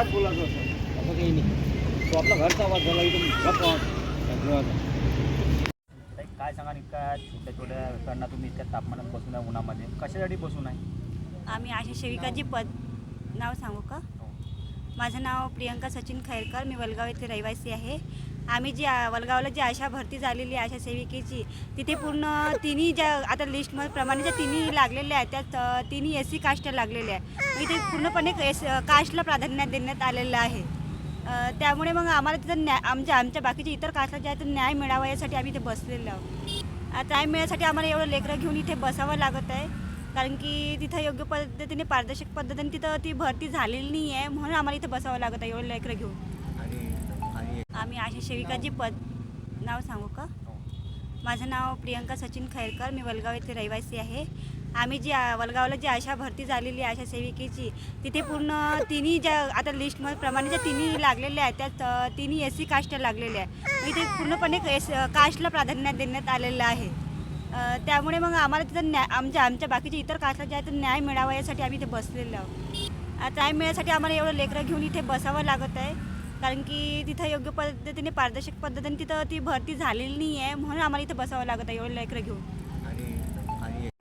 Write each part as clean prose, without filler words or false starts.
जोरात बोलायचं असं काही नाही. तो आपला घरचा आवाज झाला इथून गप्पा काय सांगा इतक्या छोट्या छोट्या लोकांना तुम्ही इतक्या तापमानात बसून आहे, उन्हामध्ये कशासाठी बसून आहे? आम्ही आशा सेविकाची नाव सांगू का? माझं नाव प्रियंका सचिन खैरकर, मी वलगाव येथे रहिवासी आहे. आम्ही जी वलगावला जी आशा भरती झालेली आहे आशा सेविकेची, तिथे पूर्ण तिन्ही ज्या आता लिस्टमध्ये प्रमाणे ज्या तिन्ही लागलेल्या आहेत त्यात तिन्ही एस सी कास्टला लागलेल्या आहे. इथे पूर्णपणे कास्टला प्राधान्य देण्यात आलेलं आहे. त्यामुळे मग आम्हाला तिथं आमच्या बाकीच्या इतर कास्टला ज्या आहेत न्याय मिळावा यासाठी आम्ही इथे बसलेलो आहोत. न्याय मिळण्यासाठी आम्हाला एवढं लेकरं घेऊन इथे बसावं लागत आहे, कारण की तिथं योग्य पद्धतीने पारदर्शक पद्धतीने तिथं ती भरती झालेली नाही आहे, म्हणून आम्हाला इथं बसावं लागत आहे एवढं लेकरं घेऊन. आम्ही आशा सेविकाची नाव सांगू का? माझं नाव प्रियंका सचिन खैरकर, मी वलगाव येथे रहिवासी आहे. आम्ही जी वलगावला जी आशा भरती झालेली आहे आशा सेविकेची, तिथे पूर्ण तिन्ही ज्या आता लिस्टमध्ये प्रमाणे ज्या तिन्ही लागलेल्या आहेत त्यात तिन्ही एस सी कास्टला लागलेल्या आहे. इथे पूर्णपणे कास्टला प्राधान्य देण्यात आलेलं आहे. त्यामुळे मग आम्हाला तिथं आमच्या बाकीच्या इतर कास्टला ज्या आहेत न्याय मिळावा यासाठी आम्ही इथे बसलेलो आहोत. न्याय मिळण्यासाठी आम्हाला एवढं लेकरं घेऊन इथे बसावं लागत आहे, कारण की तिथं योग्य पद्धतीने पारदर्शक पद्धतीने तिथं ती भरती झालेली नाही आहे, म्हणून आम्हाला इथं बसावं लागत आहे एवढं लेकरं घेऊन.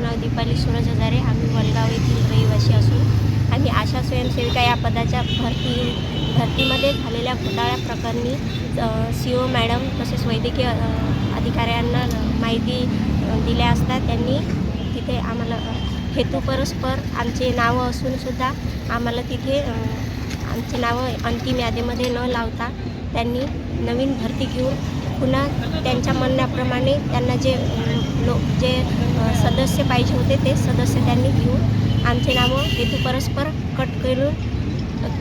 नाव दीपाली सूरज हजारे, आम्ही वलगाव येथील रहिवासी असून आम्ही आशा स्वयंसेविका या पदाच्या भरतीमध्ये झालेल्या घोटाळ्या प्रकरणी CO मॅडम तसेच वैद्यकीय अधिकाऱ्यांना माहिती दिल्या असता त्यांनी तिथे आम्हाला हेतुपरस्पर आमचे नावं असूनसुद्धा आम्हाला तिथे आमचे नावं अंतिम यादीमध्ये न लावता त्यांनी नवीन भरती घेऊन पुन्हा त्यांच्या म्हणण्याप्रमाणे त्यांना जे सदस्य पाहिजे होते ते सदस्य त्यांनी घेऊन आमचे नावं हेतुपरस्पर कट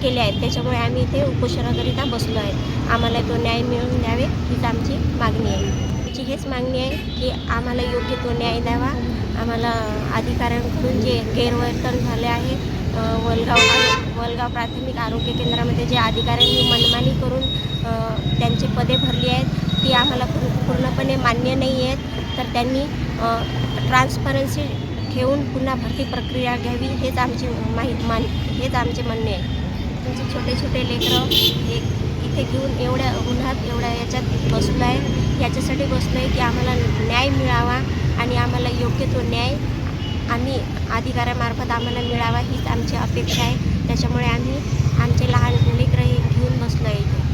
केले आहेत. त्याच्यामुळे आम्ही इथे उपोषणाकरिता बसलो आहे. आम्हाला तो न्याय मिळवून द्यावे हीच आमची मागणी आहे. आमची हेच मागणी आहे की आम्हाला योग्य तो न्याय द्यावा. आम्हाला अधिकाऱ्यांकडून जे गैरवर्तन झाले आहे, वलगाव प्राथमिक आरोग्य केंद्रामध्ये जे अधिकाऱ्यांनी मनमानी करून त्यांची पदे भरली आहेत ती आम्हाला पूर्णपणे मान्य नाही आहेत. तर त्यांनी ट्रान्सपरन्सी ठेवून पुन्हा भरती प्रक्रिया घ्यावी हेच आमचे म्हणणे आहे. तुमचे छोटे छोटे लेकरं इथे घेऊन एवढ्या उन्हात एवढ्या याच्यात बसलो आहे, याच्यासाठी बसलो आहे की आम्हाला न्याय मिळावा आणि आम्हाला योग्य तो न्याय आम्ही अधिकाऱ्यामार्फत आम्हाला मिळावा हीच आमची अपेक्षा आहे. त्याच्यामुळे आम्ही आमचे लहान लेकरं घेऊन बसलो आहे इथे.